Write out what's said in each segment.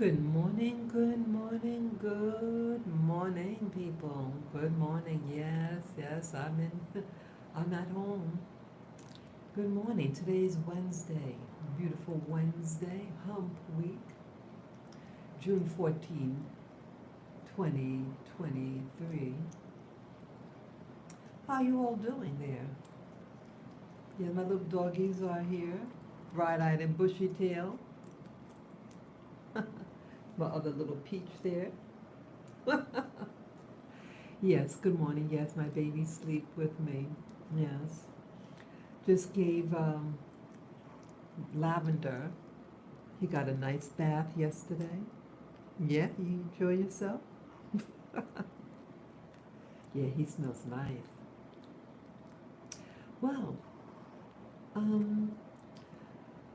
Good morning, good morning, people. Good morning. Yes, yes, I'm at home. Good morning. Today's Wednesday, beautiful Wednesday, hump week, June 14, 2023. How you all doing there? Yeah, my little doggies are here, bright-eyed and bushy-tailed. My other little peach there. Yes, good morning. Yes, my baby sleep with me. Yes. Just gave Lavender. He got a nice bath yesterday. Yeah, you enjoy yourself? Yeah, he smells nice. Well, um,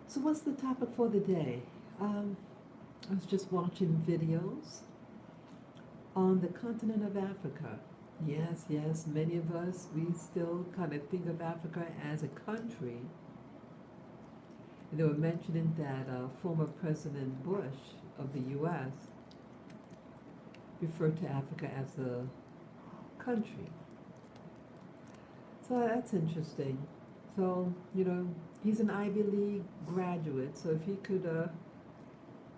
so what's the topic for the day? Um, I was just watching videos on the continent of Africa. Yes, yes, many of us, we still kind of think of Africa as a country. And they were mentioning that former President Bush of the U.S. referred to Africa as a country. So that's interesting. So, he's an Ivy League graduate, so if he could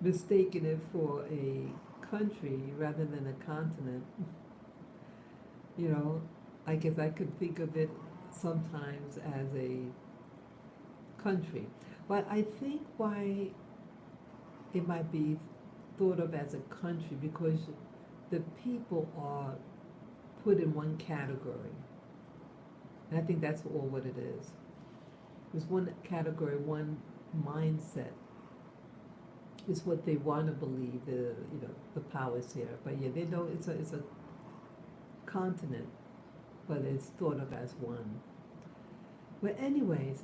mistaken it for a country rather than a continent, you know, I guess I could think of it sometimes as a country. But I think why it might be thought of as a country because the people are put in one category. And I think that's all what it is. There's one category, one mindset. It's what they want to believe. The powers here. But yeah, they know it's a continent, but it's thought of as one. But anyways,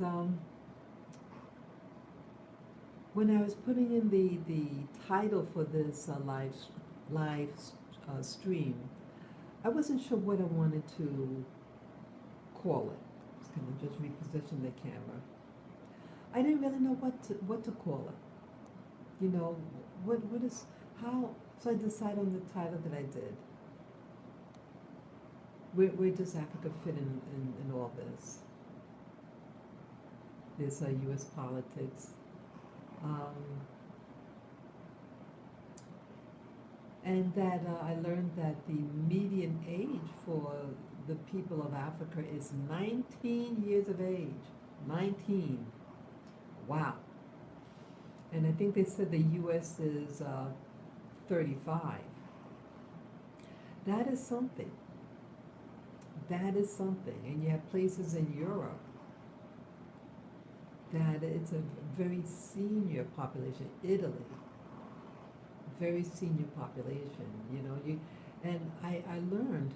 when I was putting in the title for this live stream, I wasn't sure what I wanted to call it. I was going to just reposition the camera. I didn't really know what to call it. What is how. So I decided on the title that I did. Where does Africa fit in all this? This U.S. politics. Um, and that I learned that the median age for the people of Africa is 19 years of age. 19. Wow. And I think they said the U.S. is 35. That is something. That is something. And you have places in Europe that it's a very senior population. Italy, very senior population. And I learned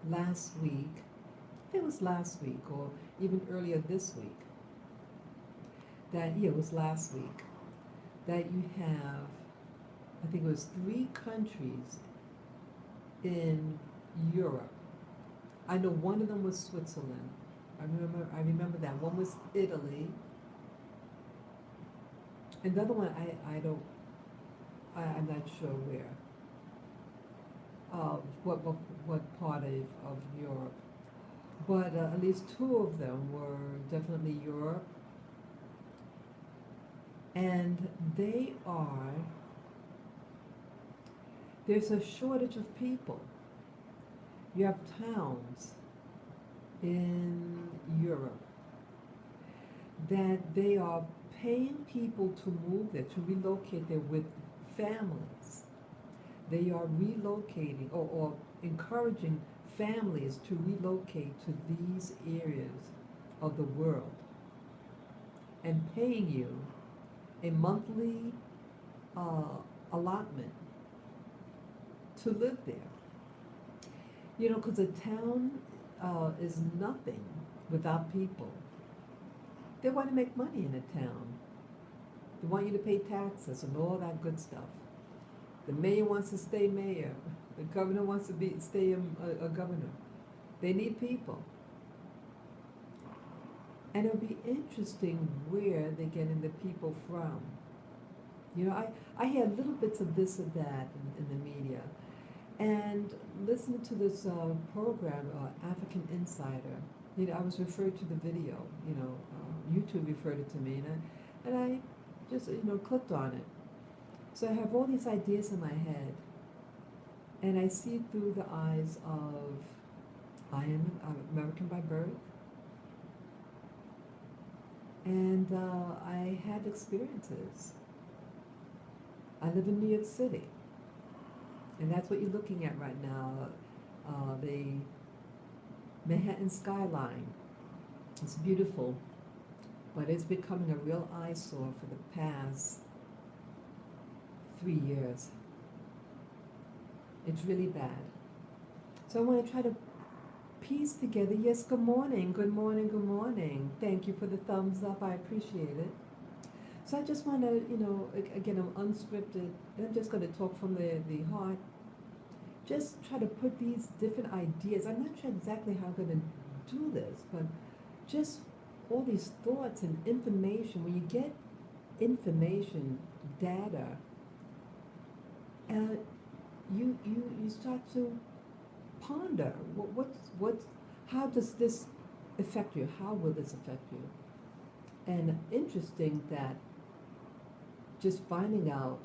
last week. I think it was last week or even earlier this week. It was last week that you have. I think it was 3 countries in Europe. I know one of them was Switzerland. I remember that. One was Italy. And the other one I'm not sure where. What part of Europe. But at least 2 of them were definitely Europe. And there's a shortage of people. You have towns in Europe that they are paying people to move there, to relocate there with families. They are relocating or encouraging families to relocate to these areas of the world and paying you a monthly allotment to live there. Because a town is nothing without people. They want to make money in a town. They want you to pay taxes and all that good stuff. The mayor wants to stay mayor. The governor wants to stay a governor. They need people. And it'll be interesting where they're getting the people from. I hear little bits of this or that in the media. And listening to this program, African Insider, I was referred to the video, YouTube referred it to me, and I just, clicked on it. So I have all these ideas in my head, and I see through the eyes of, I'm American by birth, and I have experiences. I live in New York City, and that's what you're looking at right now, the Manhattan skyline. It's beautiful, but it's becoming a real eyesore for the past 3 years. It's really bad. So I want to try to piece together. Yes, good morning, good morning, good morning. Thank you for the thumbs up. I appreciate it. So I just want to, again, I'm unscripted, and I'm just going to talk from the heart. Just try to put these different ideas. I'm not sure exactly how I'm going to do this, but just all these thoughts and information. When you get information, data, you start to ponder how does this affect you? How will this affect you? And interesting that just finding out,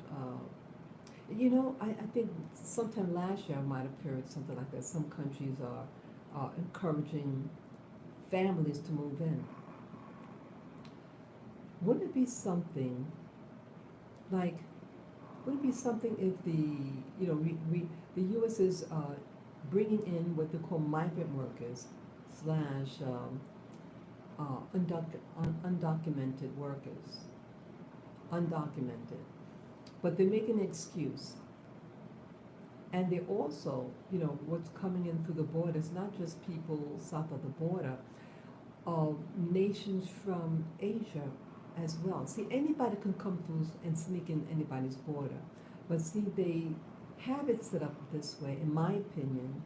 I think sometime last year I might have heard something like that. Some countries are encouraging families to move in. Wouldn't it be something like, would it be something if the U.S. is bringing in what they call migrant workers slash undocumented workers, undocumented, but they're making an excuse. And they also, what's coming in through the border is not just people south of the border, nations from Asia as well. See, anybody can come through and sneak in anybody's border. But see, they have it set up this way, in my opinion,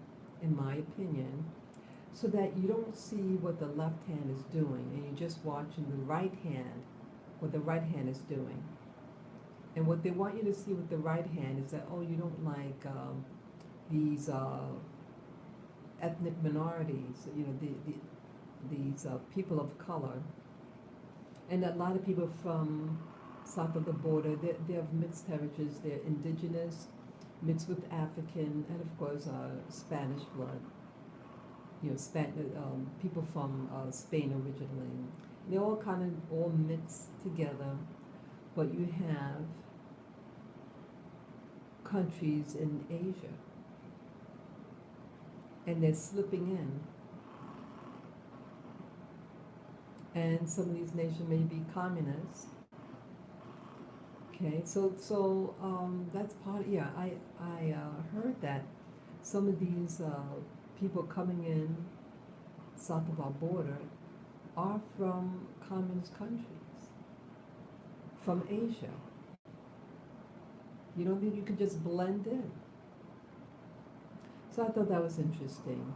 so that you don't see what the left hand is doing, and you're just watching the right hand, what the right hand is doing. And what they want you to see with the right hand is that, oh, you don't like these ethnic minorities, these people of color. And a lot of people from south of the border, they have mixed heritages. They're indigenous, mixed with African, and of course Spanish blood. People from Spain originally. They're all kind of all mixed together, but you have countries in Asia, and they're slipping in. And some of these nations may be communist. Okay, so that's part. Yeah, I heard that some of these people coming in south of our border are from communist countries, from Asia. You could just blend in. So I thought that was interesting.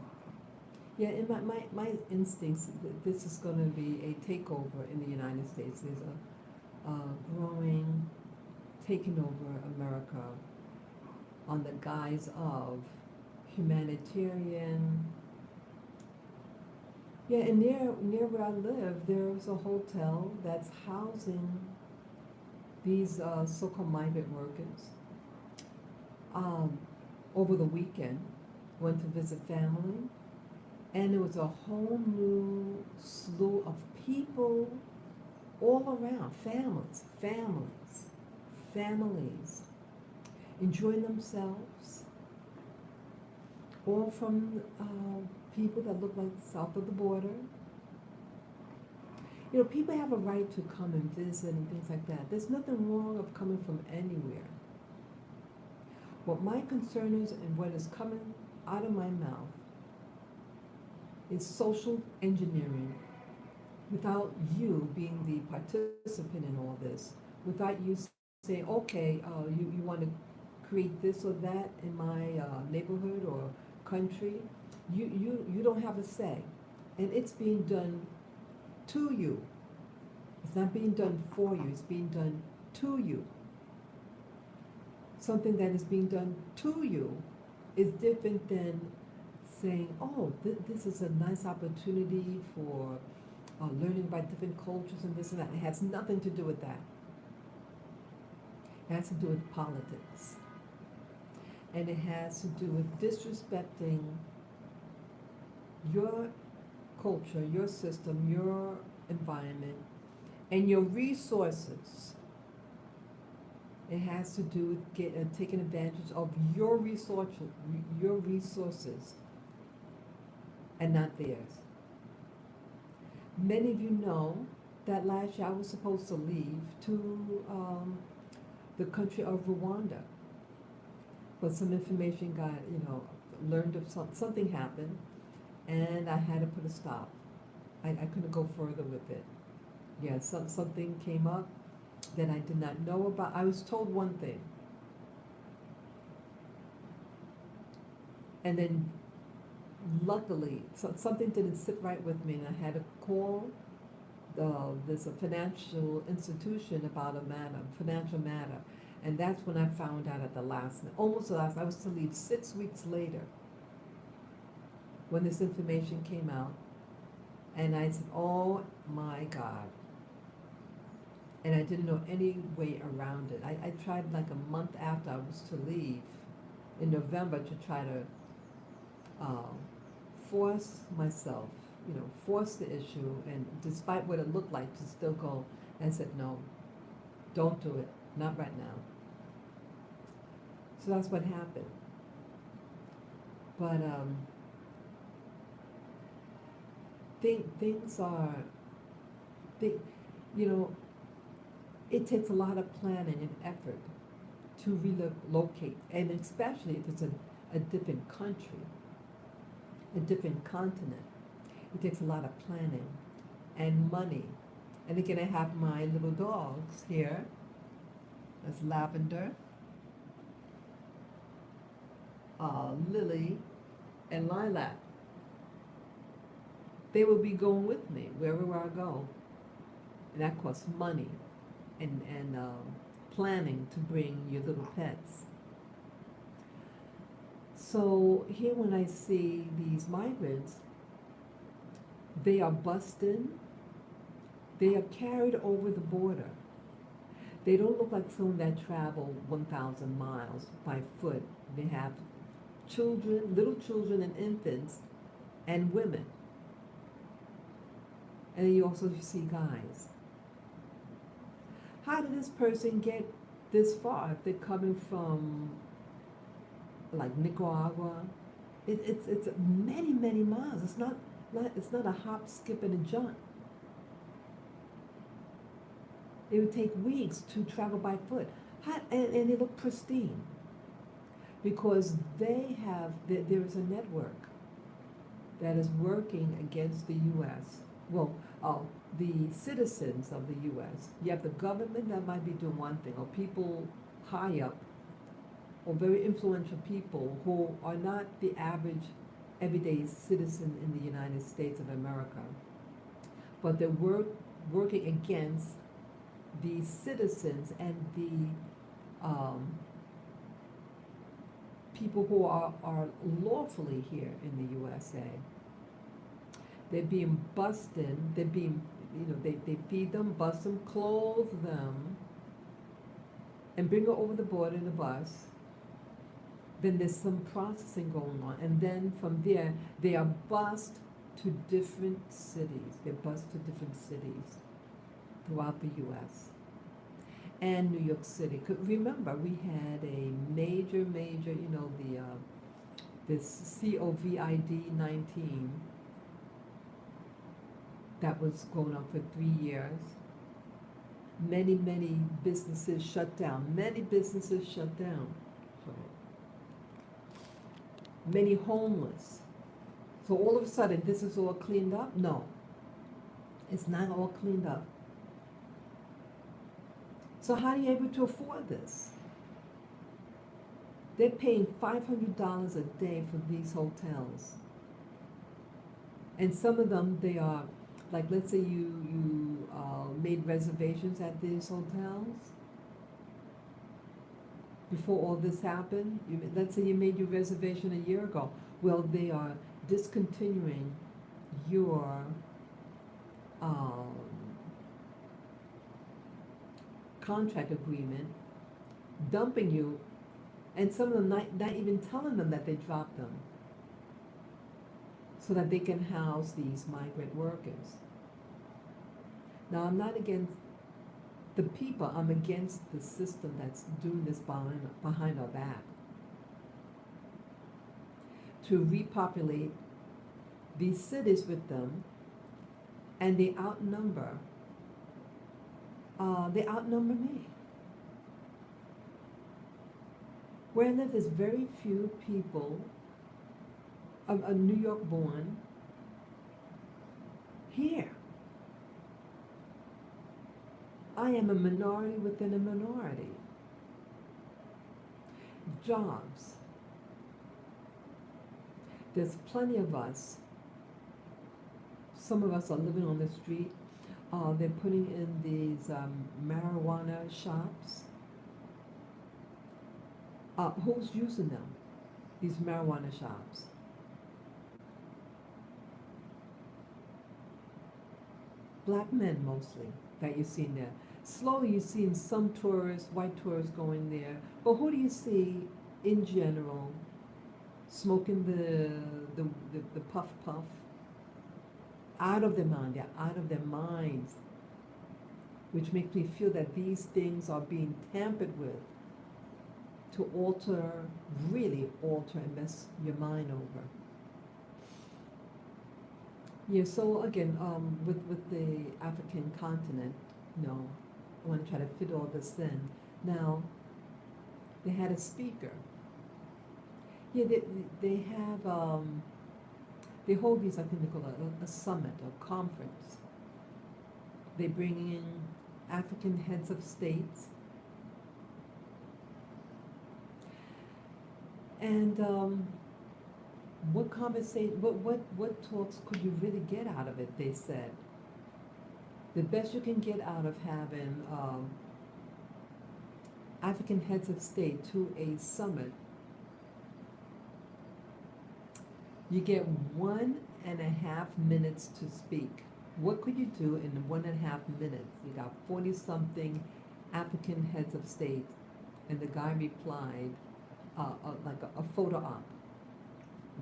Yeah, in my instincts, this is going to be a takeover in the United States. There's a growing taking over America on the guise of humanitarian. Yeah, and near where I live, there's a hotel that's housing these so-called migrant workers. Over the weekend, went to visit family, and there was a whole new slew of people all around, families, enjoying themselves, all from people that look like south of the border. People have a right to come and visit and things like that. There's nothing wrong of coming from anywhere. What my concern is, and what is coming out of my mouth, is social engineering without you being the participant in all this, without you saying, okay, you want to create this or that in my neighborhood or country. You don't have a say, and it's being done to you. It's not being done for you, it's being done to you. something that is being done to you is different than saying, oh, this is a nice opportunity for learning about different cultures and this and that. It has nothing to do with that. It has to do with politics. And it has to do with disrespecting your culture, your system, your environment, and your resources. It has to do with taking advantage of your resources, and not theirs. Many of you know that last year I was supposed to leave to the country of Rwanda, but some information got, learned of something happened, and I had to put a stop. I couldn't go further with it. Yeah, something came up that I did not know about. I was told one thing, and then luckily something didn't sit right with me, and I had to call this a financial institution about a financial matter, and that's when I found out at the last, almost the last. I was to leave 6 weeks later when this information came out, and I said, "Oh my God." And I didn't know any way around it. I tried like a month after I was to leave in November to try to force myself, force the issue, and despite what it looked like, to still go. And I said, no, don't do it, not right now. So that's what happened. But things are, it takes a lot of planning and effort to relocate, and especially if it's a different country, a different continent. It takes a lot of planning and money. And again, I have my little dogs here. That's Lavender, Lily, and Lilac. They will be going with me wherever I go. And that costs money and planning to bring your little pets. So here when I see these migrants, they are bussed in, they are carried over the border. They don't look like someone that traveled 1,000 miles by foot. They have children, little children and infants, and women. And then you also see guys. How did this person get this far if they're coming from like Nicaragua? It's many, many miles. It's not a hop, skip, and a jump. It would take weeks to travel by foot. And they look pristine because there is a network that is working against the U.S. Well, the citizens of the U.S. You have the government that might be doing one thing, or people high up, or very influential people who are not the average everyday citizen in the United States of America, but they're working against the citizens and the people who are lawfully here in the USA. They're being bussed in, they're being, they feed them, bus them, clothe them, and bring her over the border in a bus. Then there's some processing going on, and then from there, they are bused to different cities. They're bused to different cities throughout the U.S. and New York City. 'Cause remember, we had a major, this COVID-19 that was going on for 3 years. Many businesses shut down. Many homeless. So all of a sudden, this is all cleaned up? No, it's not all cleaned up. So how are you able to afford this? They're paying $500 a day for these hotels. And some of them, they are, like, let's say you made reservations at these hotels before all this happened? Let's say you made your reservation a year ago. Well, they are discontinuing your um, contract agreement, dumping you, and some of them not even telling them that they dropped them so that they can house these migrant workers. Now, I'm not against the people, I'm against the system that's doing this behind our back to repopulate these cities with them, and they outnumber me. Where I live, there's very few people, New York born, here. I am a minority within a minority. Jobs. There's plenty of us. Some of us are living on the street. They're putting in these marijuana shops. Who's using them? These marijuana shops. Black men mostly that you're seeing there. Slowly you're seeing some tourists, white tourists going there. But who do you see in general smoking the puff puff? Out of their mind, they're out of their minds. Which makes me feel that these things are being tampered with to really alter and mess your mind over. Yeah, so again, with the African continent, I want to try to fit all this in. Now, they had a speaker. Yeah, they have, they hold these, I think they call it a summit, a conference. They bring in African heads of states. And what talks could you really get out of it, they said. The best you can get out of having African heads of state to a summit, you get 1.5 minutes to speak. What could you do in 1.5 minutes? You got 40-something African heads of state, and the guy replied, like a photo op.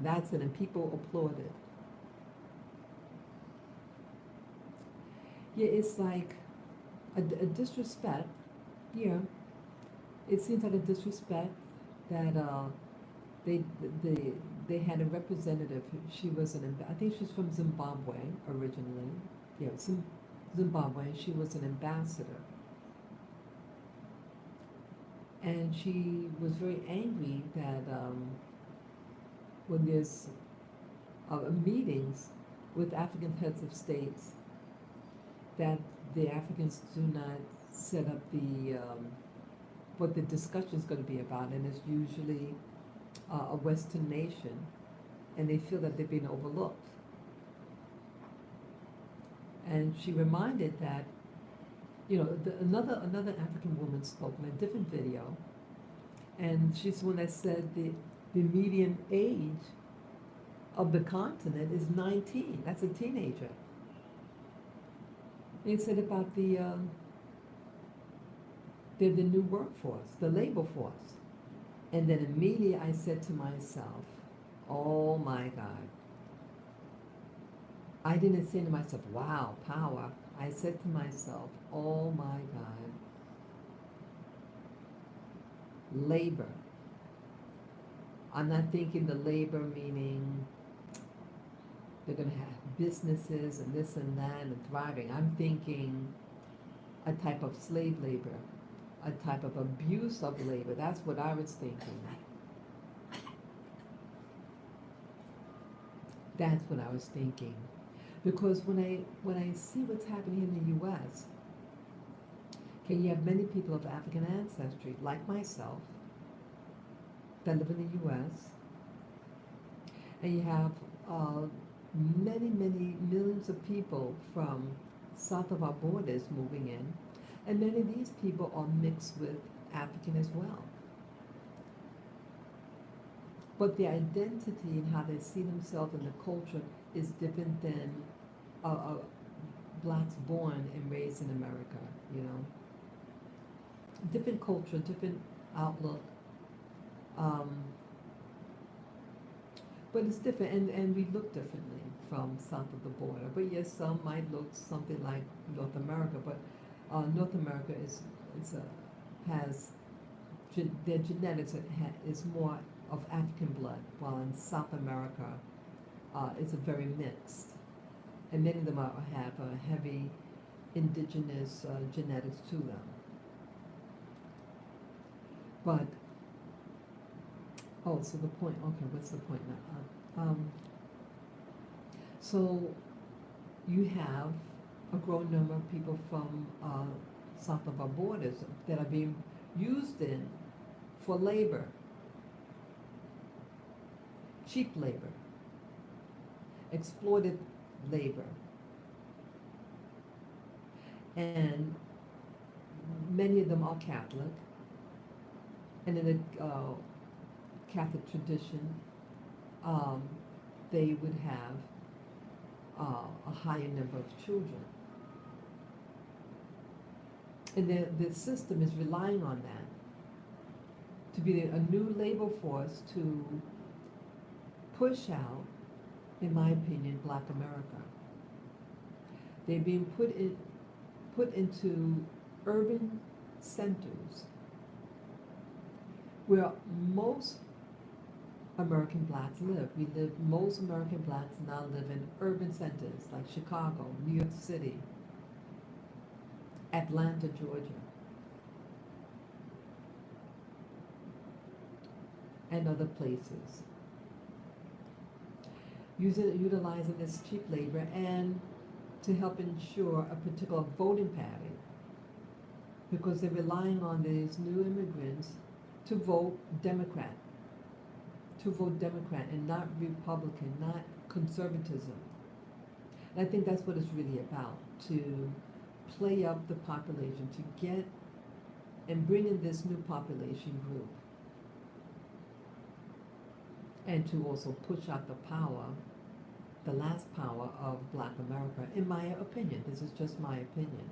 That's it, and people applauded. Yeah, it's like a disrespect. Yeah, it seems like a disrespect that they had a representative. She was I think she's from Zimbabwe originally. Yeah, Zimbabwe. She was an ambassador. And she was very angry that when there's meetings with African heads of states, that the Africans do not set up what the discussion is going to be about, and it's usually a Western nation, and they feel that they're being overlooked. And she reminded that, another African woman spoke in a different video, and she's the one that said the median age of the continent is 19. That's a teenager. They said about they're the new workforce, the labor force. And then immediately I said to myself, oh my God. I didn't say to myself, wow, power. I said to myself, oh my God. Labor. I'm not thinking the labor meaning they're going to have businesses and this and that and thriving. I'm thinking a type of slave labor, a type of abuse of labor. That's what I was thinking. That's what I was thinking. Because when I see what's happening in the U.S., okay, you have many people of African ancestry, like myself, that live in the U.S., and you have many, many millions of people from south of our borders moving in, and many of these people are mixed with African as well. but their identity and how they see themselves in the culture is different than blacks born and raised in America, you know. Different culture, different outlook, um, but it's different, and we look differently from south of the border. But yes, some might look something like North America, but North America is has their genetics is more of African blood, while in South America it's a very mixed, and many of them have a heavy indigenous genetics to them. But oh, so the point. Okay, what's the point now? So you have a growing number of people from south of our borders that are being used in for labor, cheap labor, exploited labor, and many of them are Catholic, and in the Catholic tradition, they would have a higher number of children. And the system is relying on that to be a new labor force to push out, in my opinion, Black America. They're being put into urban centers where most American blacks live. Most American blacks now live in urban centers like Chicago, New York City, Atlanta, Georgia, and other places. Utilizing this cheap labor and to help ensure a particular voting pattern, because they're relying on these new immigrants to vote Democrat, and not Republican, not conservatism. And I think that's what it's really about, to play up the population, to get and bring in this new population group, and to also push out the power, the last power of Black America, in my opinion. This is just my opinion.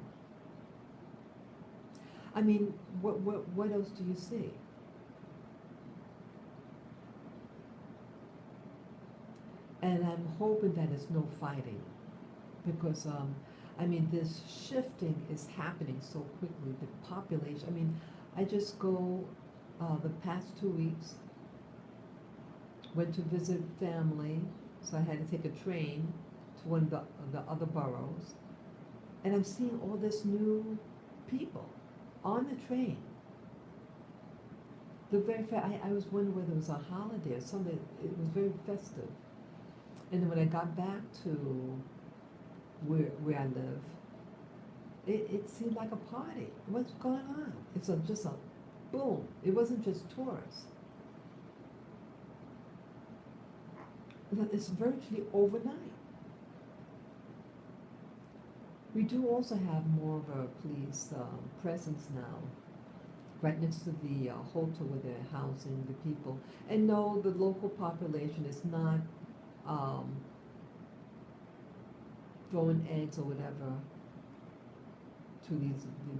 I mean, what else do you see? And I'm hoping that it's no fighting, because I mean, this shifting is happening so quickly. The population. I mean, I just go the past 2 weeks. Went to visit family, so I had to take a train to one of the other boroughs, and I'm seeing all this new people on the train. The very fact, I was wondering whether it was a holiday or something. It was very festive. And then when I got back to where I live, it seemed like a party. What's going on? It's just a boom. It wasn't just tourists. It's virtually overnight. We do also have more of a police presence now, right next to the hotel where they're housing the people. And no, the local population is not throwing eggs or whatever to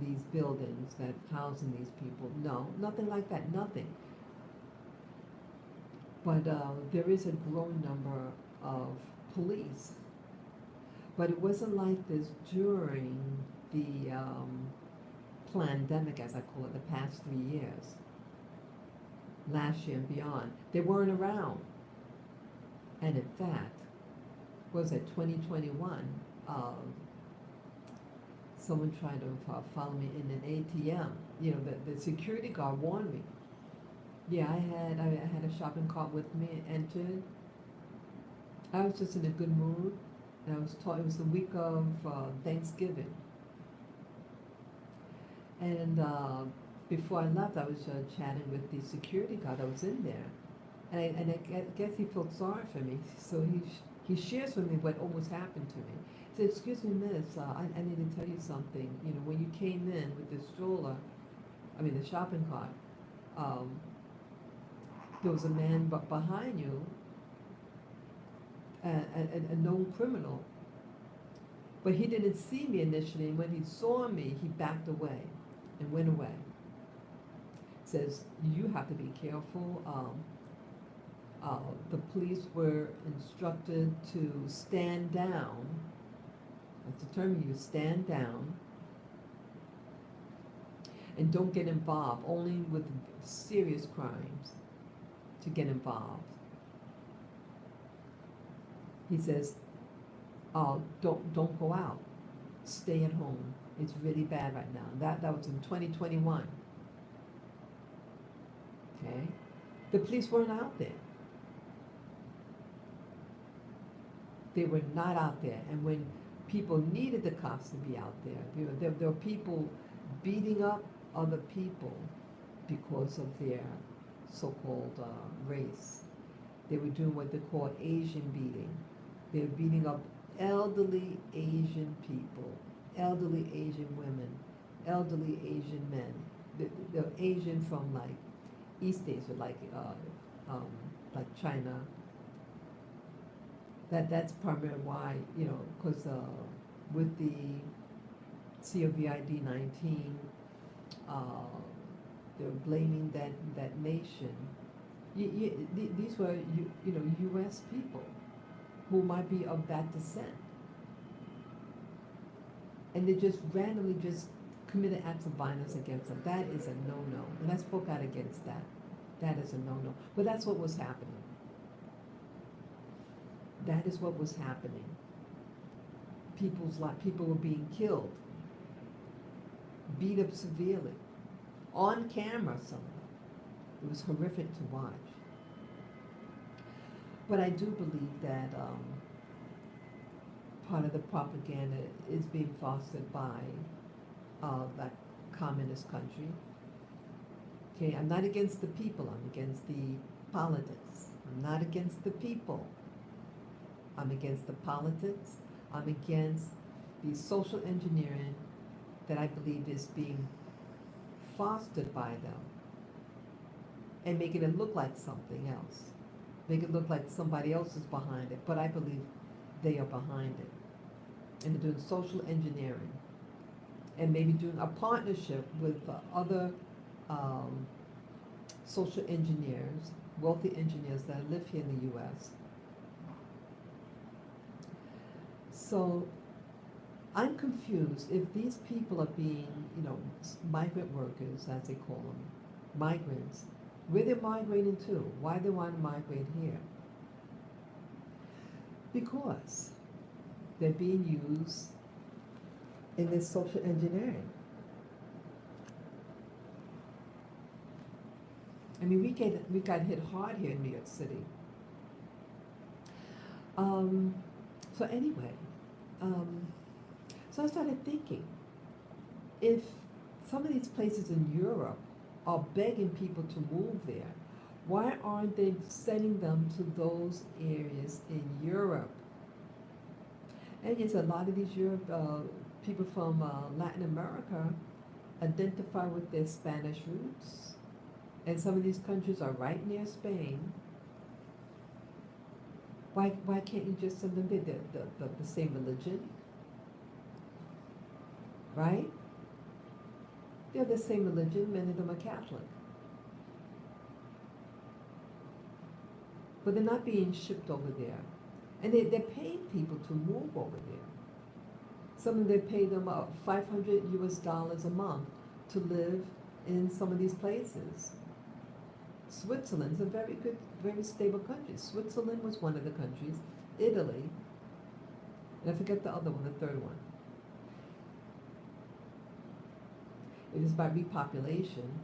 these buildings that housing these people. No, nothing like that. Nothing. But there is a growing number of police. But it wasn't like this during the pandemic, as I call it, the past 3 years. Last year and beyond. They weren't around. And in fact, was it 2021? Someone tried to follow me in an ATM. You know, the security guard warned me. Yeah, I had a shopping cart with me, entered. I was just in a good mood, and I was taught it was the week of Thanksgiving. And before I left, I was chatting with the security guard that was in there, and I guess he felt sorry for me, so he shares with me what almost happened to me. He said, "Excuse me, miss, I need to tell you something. You know, when you came in with the stroller, the shopping cart, there was a man behind you, a known criminal, but he didn't see me initially, and when he saw me, he backed away and went away. Says, you have to be careful. The police were instructed to stand down. That's the term you use, stand down. And don't get involved, only with serious crimes to get involved. He says, don't go out. Stay at home. It's really bad right now. That was in 2021. Okay? The police weren't out there. They were not out there. And when people needed the cops to be out there, there were people beating up other people because of their so-called race. They were doing what they call Asian beating. They were beating up elderly Asian people, elderly Asian women, elderly Asian men. They're Asian from like East Asia, like China. That's primarily why, because with the COVID-19, they're blaming that nation. These were U.S. people who might be of that descent, and they just randomly just committed acts of violence against them. That is a no-no, and I spoke out against that. That is a no-no. But that's what was happening. That is what was happening. People were being killed, beat up severely, on camera, some of them. It was horrific to watch. But I do believe that part of the propaganda is being fostered by that communist country. Okay, I'm not against the people, I'm against the politics. I'm not against the people. I'm against the politics. I'm against the social engineering that I believe is being fostered by them and making it look like something else. Make it look like somebody else is behind it, but I believe they are behind it. And they're doing social engineering and maybe doing a partnership with other social engineers, wealthy engineers that live here in the U.S. So I'm confused if these people are being, migrant workers, as they call them, migrants, where they're migrating to, why they want to migrate here. Because they're being used in this social engineering. I mean, we got hit hard here in New York City. So anyway, so I started thinking, if some of these places in Europe are begging people to move there, why aren't they sending them to those areas in Europe? And yes, a lot of these people from Latin America identify with their Spanish roots. And some of these countries are right near Spain. Why can't you just send them there? The same religion, right? They're the same religion, many of them are Catholic. But they're not being shipped over there. And they're paying people to move over there. Some of them, they pay them $500 a month to live in some of these places. Switzerland's a very good, very stable country. Switzerland was one of the countries. Italy, and I forget the other one, the third one. It is by repopulation.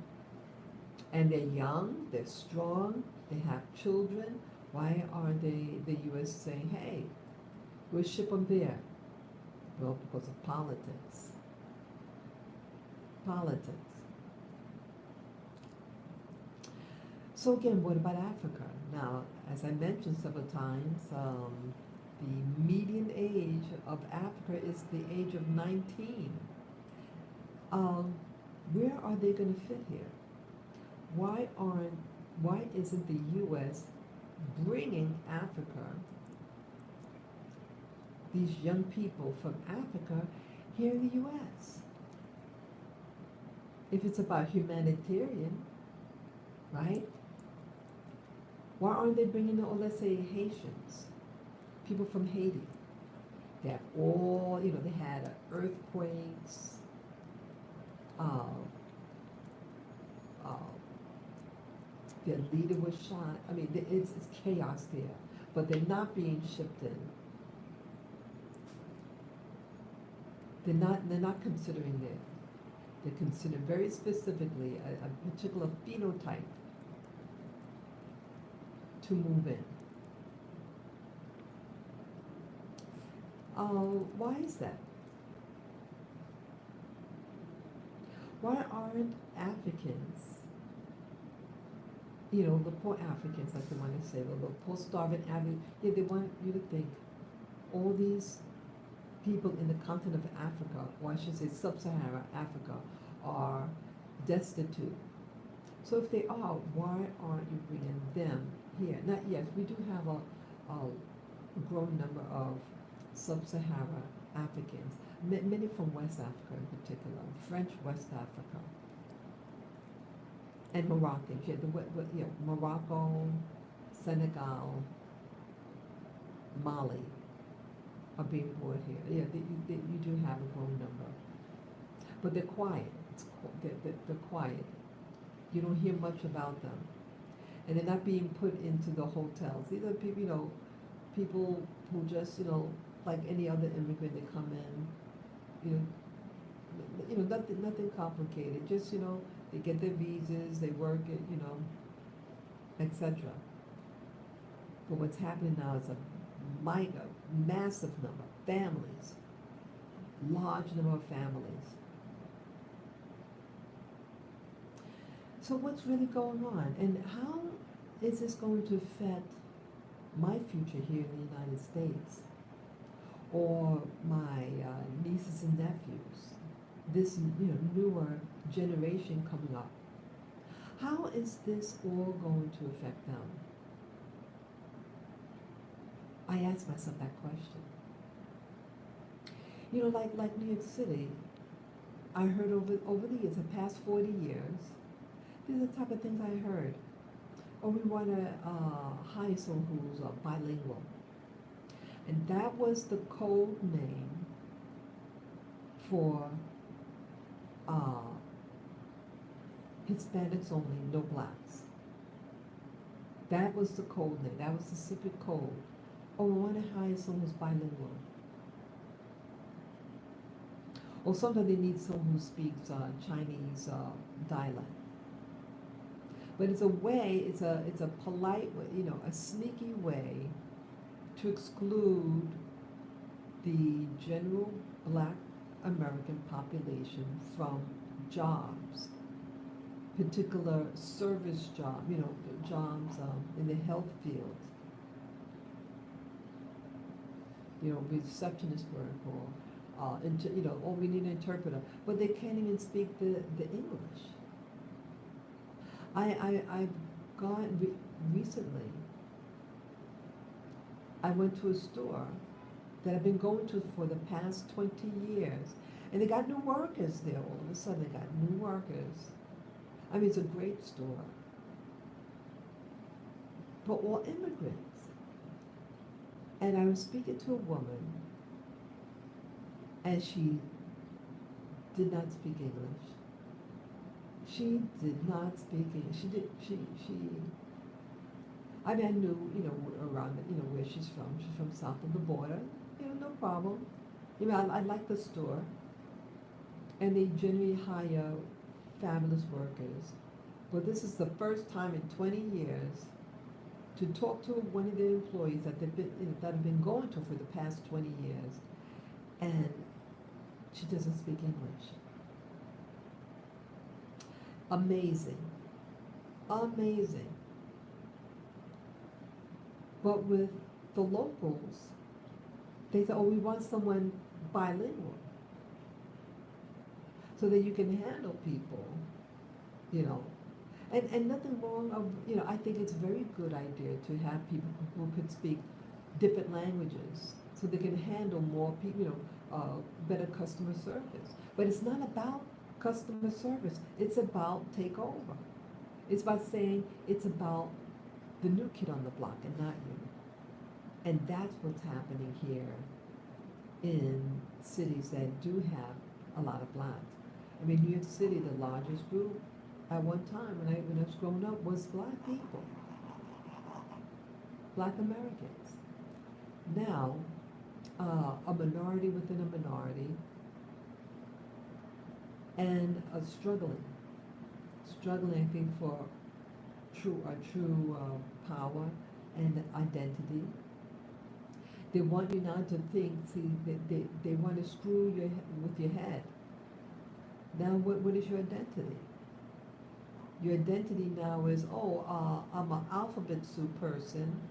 And they're young, they're strong, they have children. Why aren't the U.S. saying, hey, we'll ship them there? Well, because of politics. Politics. So again, what about Africa? Now, as I mentioned several times, the median age of Africa is the age of 19. Where are they going to fit here? Why aren't Why isn't the U.S. bringing Africa, these young people from Africa, here in the U.S.? If it's about humanitarian, right? Why aren't they bringing, or let's say Haitians, people from Haiti? They have all, they had earthquakes, uh, uh, their leader was shot. I mean, it's chaos there, but they're not being shipped in. They're not considering there. They're considering very specifically a particular phenotype to move in. Why is that? Why aren't Africans, the poor Africans, like they want to say, the poor starving Africans, they want you to think all these people in the continent of Africa, or I should say sub-Saharan Africa, are destitute. So if they are, why aren't you bringing them here? Now, yes, we do have a growing number of sub-Saharan Africans, many from West Africa in particular, French West Africa, and Moroccans. Morocco, Senegal, Mali are being brought here. Yeah, you do have a growing number, but they're quiet. They're quiet. You don't hear much about them, and they're not being put into the hotels. These are people, people who just, like any other immigrant, they come in, nothing complicated. Just, they get their visas, they work it, etc. But what's happening now is a massive number of families, large number of families. So what's really going on, and how is this going to affect my future here in the United States, or my nieces and nephews, this newer generation coming up? How is this all going to affect them? I ask myself that question. Like New York City, I heard over the years, the past 40 years, these are the type of things I heard. Or we want to hire someone who's bilingual. And that was the code name for Hispanics only, no blacks. That was the code name. That was the secret code. Or we want to hire someone who's bilingual. Or sometimes they need someone who speaks Chinese dialect. But it's a way, it's a polite way, a sneaky way to exclude the general black American population from jobs, particular service jobs, jobs in the health field, receptionist work, or or we need an interpreter, but they can't even speak the English. I've gone recently. I went to a store that I've been going to for the past 20 years, and they got new workers there. All of a sudden, they got new workers. I mean, it's a great store, but all immigrants. And I was speaking to a woman, and she did not speak English. She did not speak English. I mean, I knew, around, where she's from. She's from south of the border. No problem. I like the store. And they generally hire fabulous workers. But this is the first time in 20 years to talk to one of the employees that have been going to for the past 20 years, and she doesn't speak English. Amazing. Amazing. But with the locals, they say, we want someone bilingual so that you can handle people, And nothing wrong of, I think it's a very good idea to have people who could speak different languages so they can handle more people, better customer service. But it's not about customer service, it's about takeover. It's about saying it's about the new kid on the block and not you. And that's what's happening here in cities that do have a lot of blacks. I mean, New York City, the largest group at one time when I was growing up was black people, black Americans. Now, a minority within a minority, and struggling, I think, for true power and identity. They want you now to think. See, they want to screw you with your head. Now, what is your identity? Your identity now is, I'm an alphabet soup person,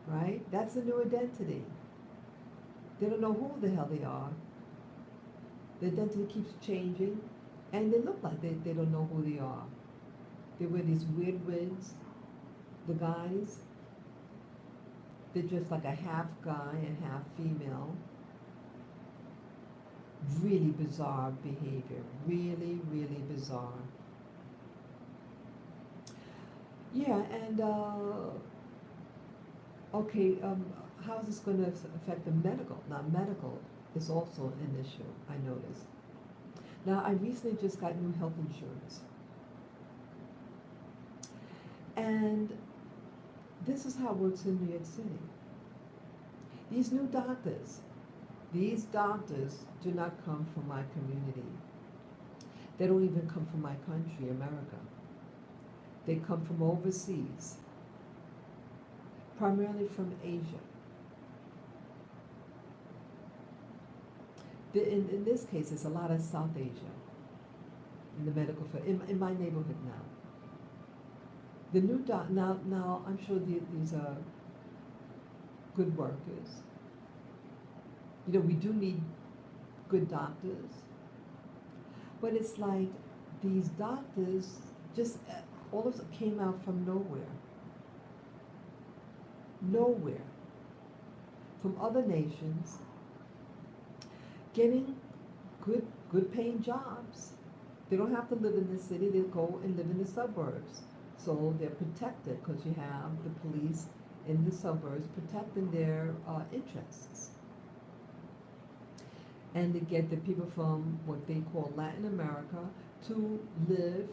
right? That's a new identity. They don't know who the hell they are. The identity keeps changing, and they look like they don't know who they are. They wear these weird wigs, the guys. They're just like a half guy and half female. Really bizarre behavior. Really, really bizarre. Yeah, and okay, how is this going to affect the medical? Now, medical is also an issue, I noticed. Now, I recently just got new health insurance. And this is how it works in New York City. These new doctors, do not come from my community. They don't even come from my country, America. They come from overseas, primarily from Asia. In this case, it's a lot of South Asia in the medical field, in my neighborhood now. The new now I'm sure these are good workers. We do need good doctors, but it's like these doctors just all of it came out from nowhere, from other nations, getting good paying jobs. They don't have to live in the city, they go and live in the suburbs. So they're protected because you have the police in the suburbs protecting their interests. And to get the people from what they call Latin America to live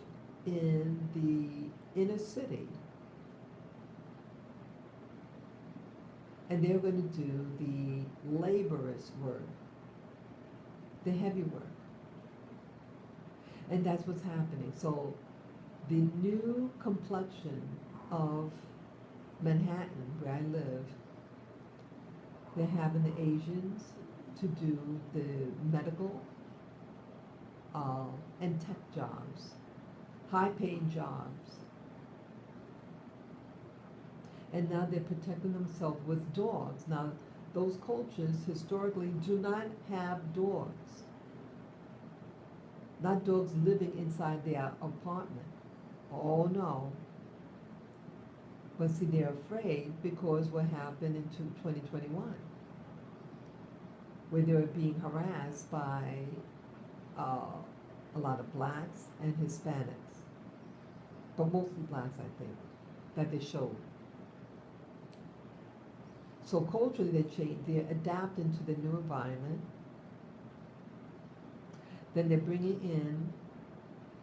in the inner city. And they're going to do the laborers' work, the heavy work. And that's what's happening. So the new complexion of Manhattan, where I live, they're having the Asians to do the medical and tech jobs, high-paying jobs. And now they're protecting themselves with dogs. Now, those cultures historically do not have dogs. Not dogs living inside their apartment. Oh no. But see, they're afraid because what happened in 2021, where they were being harassed by a lot of blacks and Hispanics, but mostly blacks, I think, that they showed. So culturally, they're adapting to the new environment. Then they're bringing in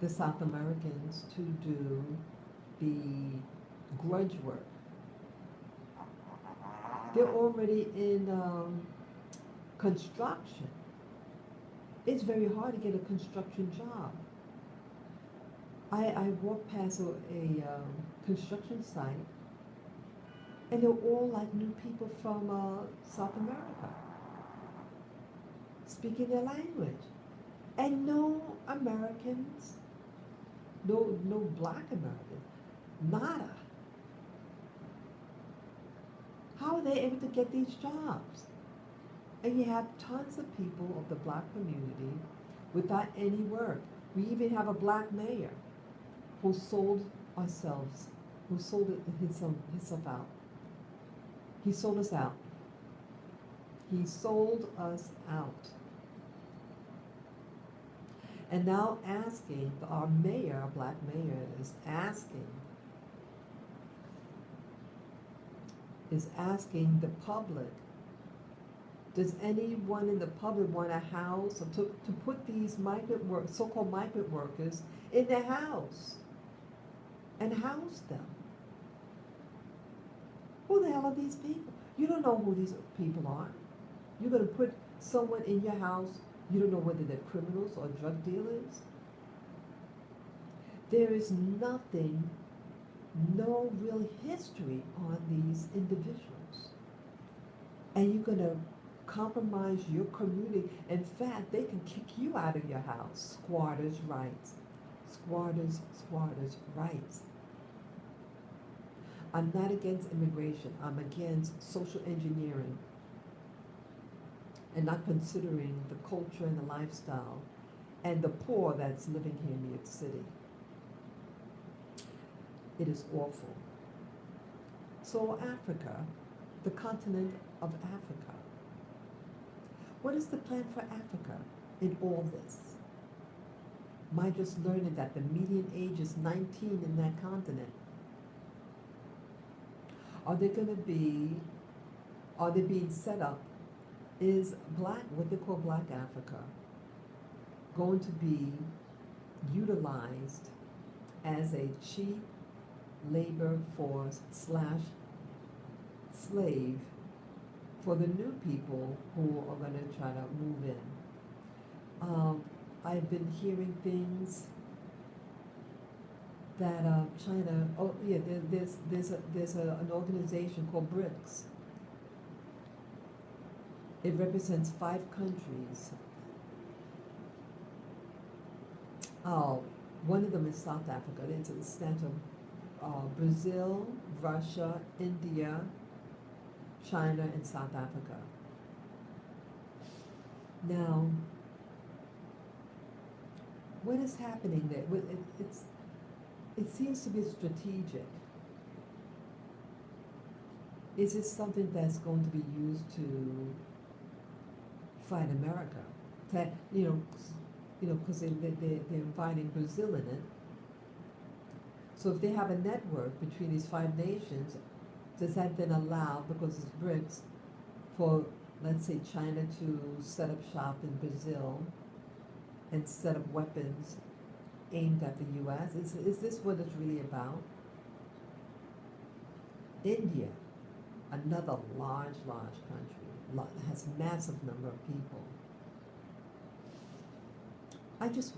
the South Americans to do the grudge work. They're already in construction. It's very hard to get a construction job. I walked past a construction site, and they're all like new people from South America, speaking their language. And no Americans, no black Americans, nada. How are they able to get these jobs? And you have tons of people of the black community without any work. We even have a black mayor. who sold ourselves, who sold himself out. He sold us out. He sold us out. And now asking, our mayor, our black mayor, is asking the public, does anyone in the public want a house, or to put these so-called migrant workers in their house and house them? Who the hell are these people? You don't know who these people are. You're going to put someone in your house, you don't know whether they're criminals or drug dealers. There is nothing, no real history on these individuals. And you're going to compromise your community. In fact, they can kick you out of your house. Squatters' rights. Squatters' rights. I'm not against immigration. I'm against social engineering and not considering the culture and the lifestyle and the poor that's living here in New York City. It is awful. So Africa, the continent of Africa. What is the plan for Africa in all this? Am I just learning that the median age is 19 in that continent? Are they being set up? Is what they call Black Africa, going to be utilized as a cheap labor force / slave for the new people who are going to try to move in? I've been hearing things that China. Oh yeah, there's an organization called BRICS. It represents 5 countries. One of them is South Africa. It's a stand of Brazil, Russia, India, China, and South Africa. Now, what is happening there? It seems to be strategic. Is it something that's going to be used to fight America? That because they're inviting Brazil in it. So if they have a network between these 5 nations, does that then allow, because it's BRICS, for, let's say, China to set up shop in Brazil and set up weapons aimed at the U.S.? Is this what it's really about? India, another large country, has massive number of people. I'm just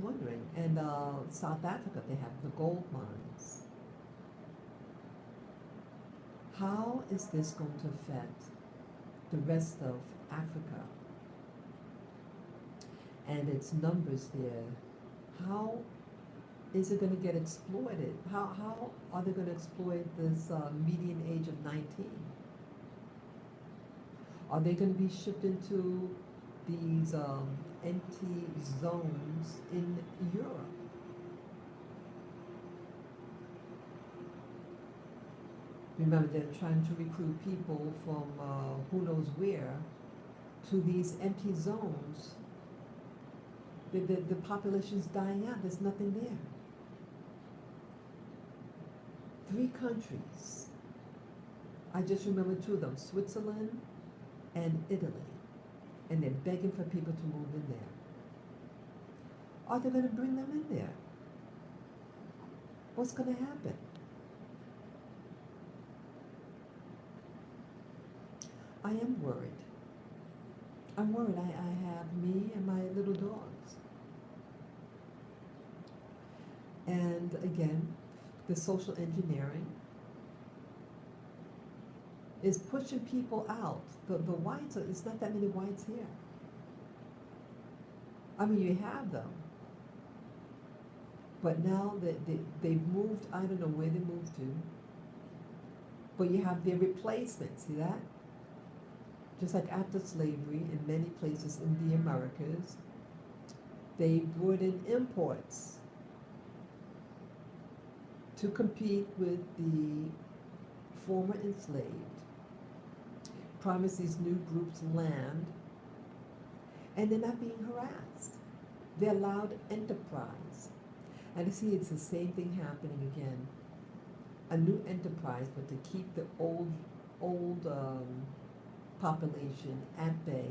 wondering. And South Africa, they have the gold mines. How is this going to affect the rest of Africa and its numbers there? How is it going to get exploited? How are they going to exploit this median age of 19? Are they going to be shipped into these empty zones in Europe? Remember, they're trying to recruit people from who knows where to these empty zones. The population's dying out. There's nothing there. 3 countries. I just remember 2 of them, Switzerland and Italy. And they're begging for people to move in there. Are they going to bring them in there? What's going to happen? I am worried. I'm worried. I have me and my little dogs. And again, the social engineering is pushing people out. The whites, it's not that many whites here. I mean, you have them. But now they've moved, I don't know where they moved to. But you have their replacements, see that? Just like after slavery in many places in the Americas, they brought in imports. to compete with the former enslaved, promise these new groups land, and they're not being harassed. They're allowed enterprise. And you see, it's the same thing happening again. A new enterprise, but to keep the old population at bay.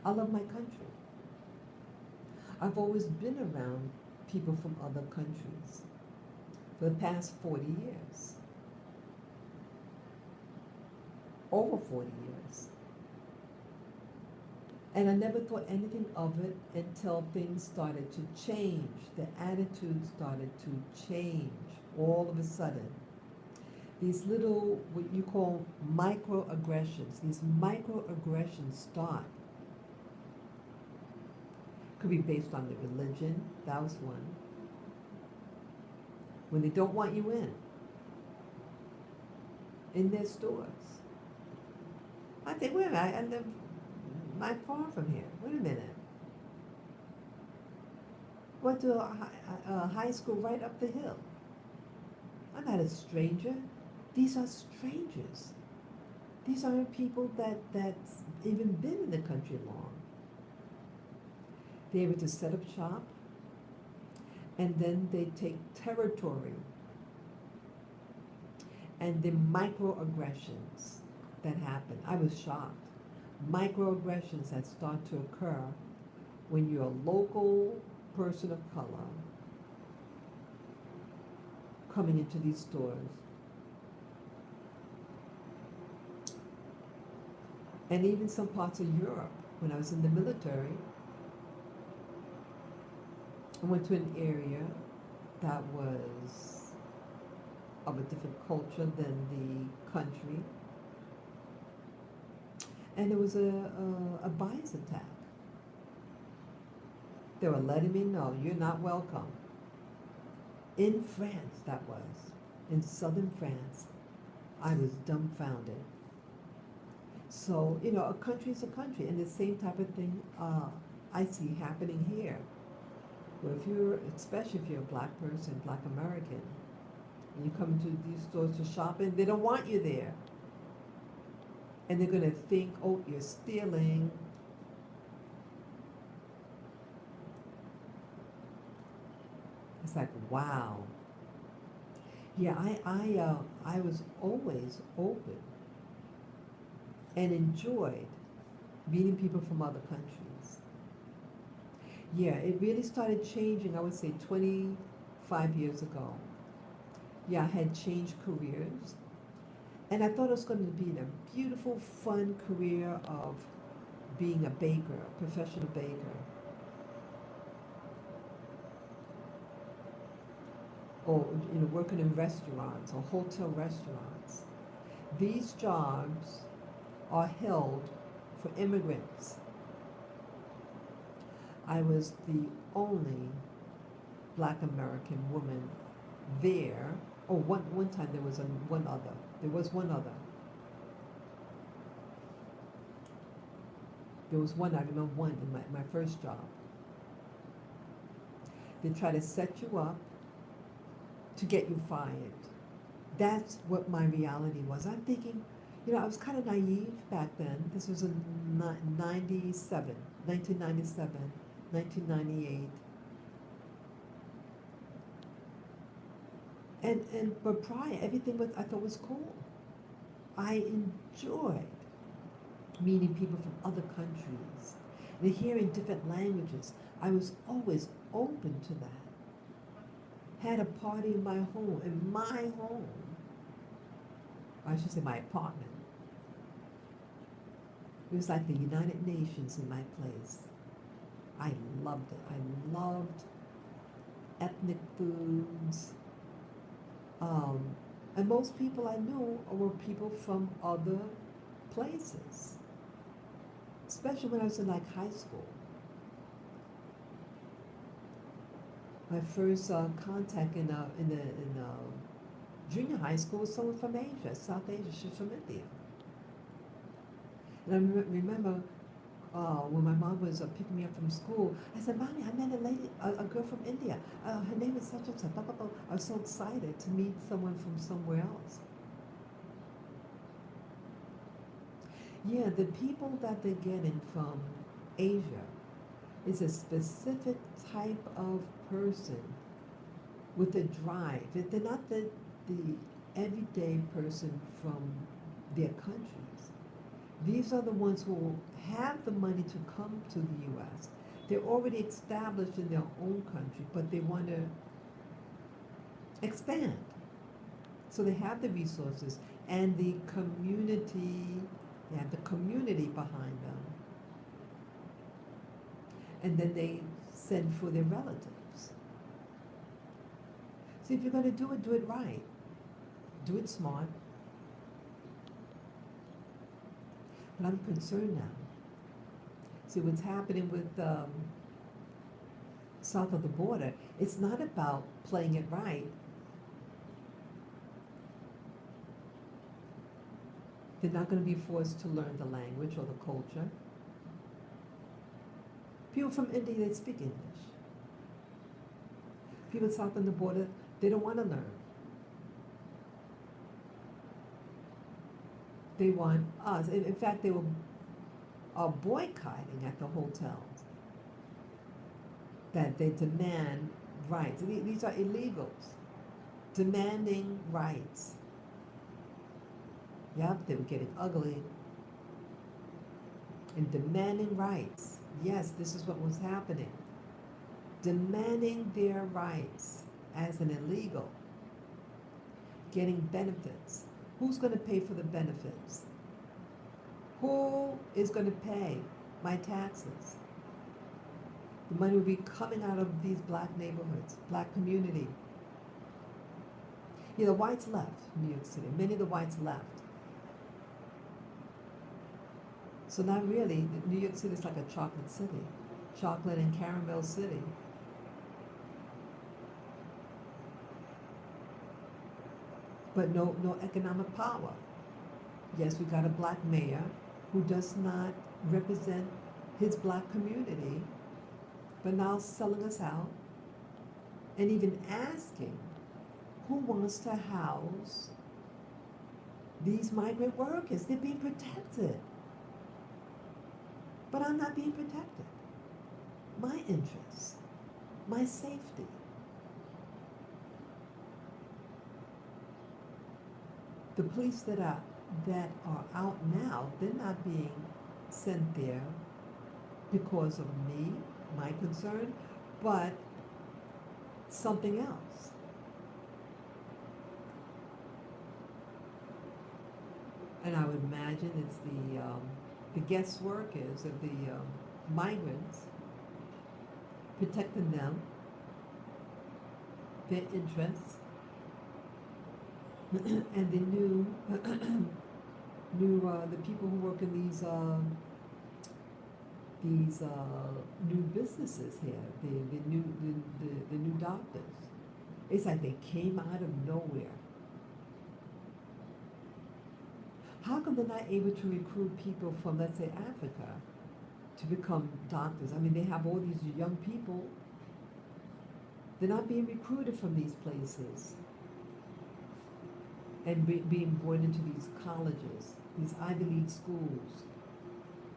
I love my country. I've always been around people from other countries for the past 40 years. Over 40 years. And I never thought anything of it until things started to change. The attitude started to change all of a sudden. These little, what you call microaggressions, these microaggressions start. Could be based on the religion, that was one. When they don't want you in their stores. I think, wait a minute, I live not far from here. Wait a minute. Went to a high school right up the hill. I'm not a stranger. These are strangers. These aren't people that's even been in the country long. They're able to set up shop, and then they take territory. And the microaggressions that happen. I was shocked. Microaggressions that start to occur when you're a local person of color coming into these stores. And even some parts of Europe, when I was in the military, I went to an area that was of a different culture than the country. And there was a bias attack. They were letting me know, you're not welcome. In France, that was. In southern France, I was dumbfounded. So, a country is a country, and the same type of thing I see happening here. Where especially if you're a black person, black American, and you come into these stores to shop, and they don't want you there. And they're going to think, oh, you're stealing. It's like, wow. Yeah, I was always open and enjoyed meeting people from other countries. Yeah, it really started changing, I would say, 25 years ago. Yeah, I had changed careers. And I thought it was going to be a beautiful, fun career of being a baker, a professional baker. Or, working in restaurants or hotel restaurants. These jobs are held for immigrants. I was the only black American woman there. Oh, one time there was one other. There was one other. There was one, I remember one in my first job. They try to set you up to get you fired. That's what my reality was. I'm thinking, I was kind of naive back then. This was in 1997, 1998. But prior, everything I thought was cool. I enjoyed meeting people from other countries and hearing different languages. I was always open to that. Had a party in my home, I should say my apartment. It was like the United Nations in my place. I loved it. I loved ethnic foods. And most people I knew were people from other places, especially when I was in high school. My first contact in junior high school was someone from Asia, South Asia. She's from India. And I remember when my mom was picking me up from school, I said, "Mommy, I met a lady, a girl from India. Her name is such and such." Blah, blah, blah. I was so excited to meet someone from somewhere else. Yeah, the people that they're getting from Asia is a specific type of person with a drive. They're not the everyday person from their countries. These are the ones who have the money to come to the U.S. They're already established in their own country, but they want to expand. So they have the resources and the community, they have the community behind them. And then they send for their relatives. See, if you're going to do it right. Do it smart. But I'm concerned now. See, what's happening with south of the border, it's not about playing it right. They're not going to be forced to learn the language or the culture. People from India, they speak English. People south on the border, they don't want to learn. They want us. In fact, they were boycotting at the hotels. That they demand rights. These are illegals. Demanding rights. Yep, they were getting ugly. And demanding rights. Yes, this is what was happening. Demanding their rights as an illegal. Getting benefits. Who's going to pay for the benefits? Who is going to pay my taxes? The money will be coming out of these black neighborhoods, black community. Yeah, the whites left New York City. Many of the whites left. So not really. New York City is like a chocolate city. Chocolate and caramel city. But no economic power. Yes, we got a black mayor who does not represent his black community, but now selling us out and even asking who wants to house these migrant workers. They're being protected. But I'm not being protected. My interests, my safety. The police that are out now, they're not being sent there because of me, my concern, but something else. And I would imagine it's the guesswork is of the migrants, protecting them, their interests, and the the people who work in these new businesses here, the new doctors. It's like they came out of nowhere. How come they're not able to recruit people from, let's say, Africa to become doctors? I mean, they have all these young people. They're not being recruited from these places and being brought into these colleges, these Ivy League schools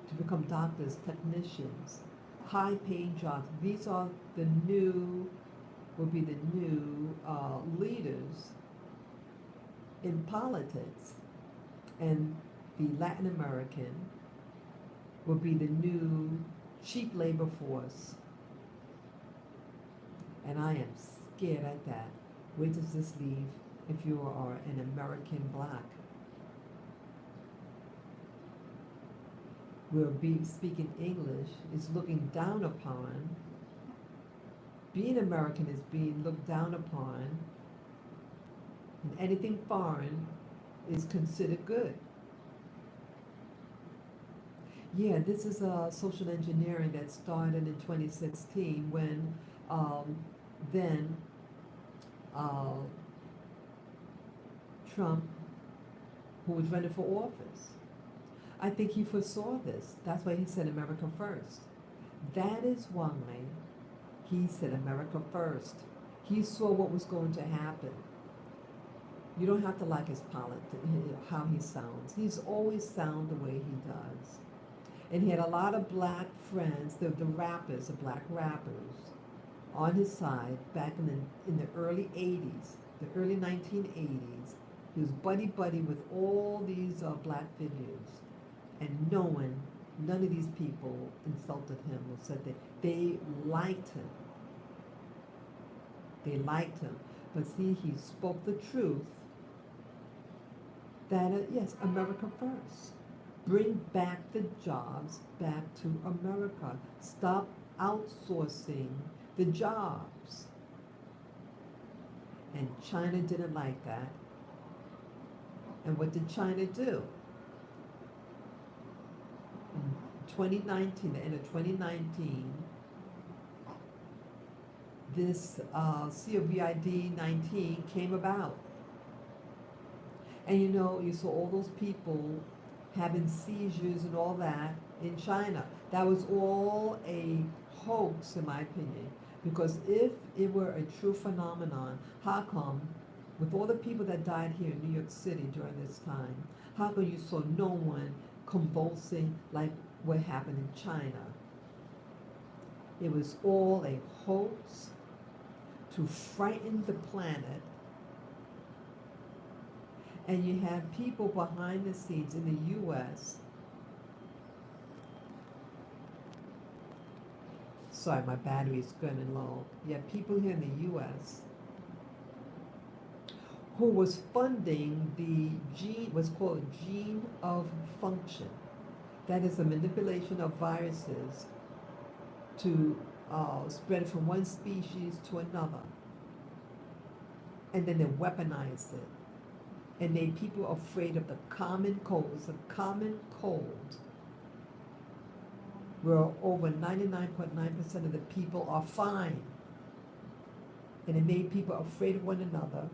to become doctors, technicians, high-paying jobs. These are will be the new leaders in politics. And the Latin American will be the new cheap labor force. And I am scared at that. Where does this leave if you are an American black? Where speaking English is looking down upon. Being American is being looked down upon. And anything foreign is considered good. Yeah, this is social engineering that started in 2016 when then Trump, who was running for office. I think he foresaw this. That's why he said America first. That is why he said America first. He saw what was going to happen. You don't have to like his politics, how he sounds. He's always sound the way he does. And he had a lot of black friends, the rappers, the black rappers, on his side back in the early 80s, the early 1980s. He was buddy with all these black figures. And none of these people insulted him or said that they liked him. They liked him. But see, he spoke the truth that, yes, America first. Bring back the jobs back to America. Stop outsourcing the jobs. And China didn't like that. And what did China do? In 2019, the end of 2019, this COVID-19 came about. And you saw all those people having seizures and all that in China. That was all a hoax, in my opinion. Because if it were a true phenomenon, how come, with all the people that died here in New York City during this time, how come you saw no one convulsing like what happened in China? It was all a hoax to frighten the planet. And you have people behind the scenes in the U.S. Sorry, my battery's running low. You have people here in the U.S. who was funding what's called gene of function. That is the manipulation of viruses to spread from one species to another. And then they weaponized it and made people afraid of the common cold. It's a common cold where over 99.9% of the people are fine. And it made people afraid of one another.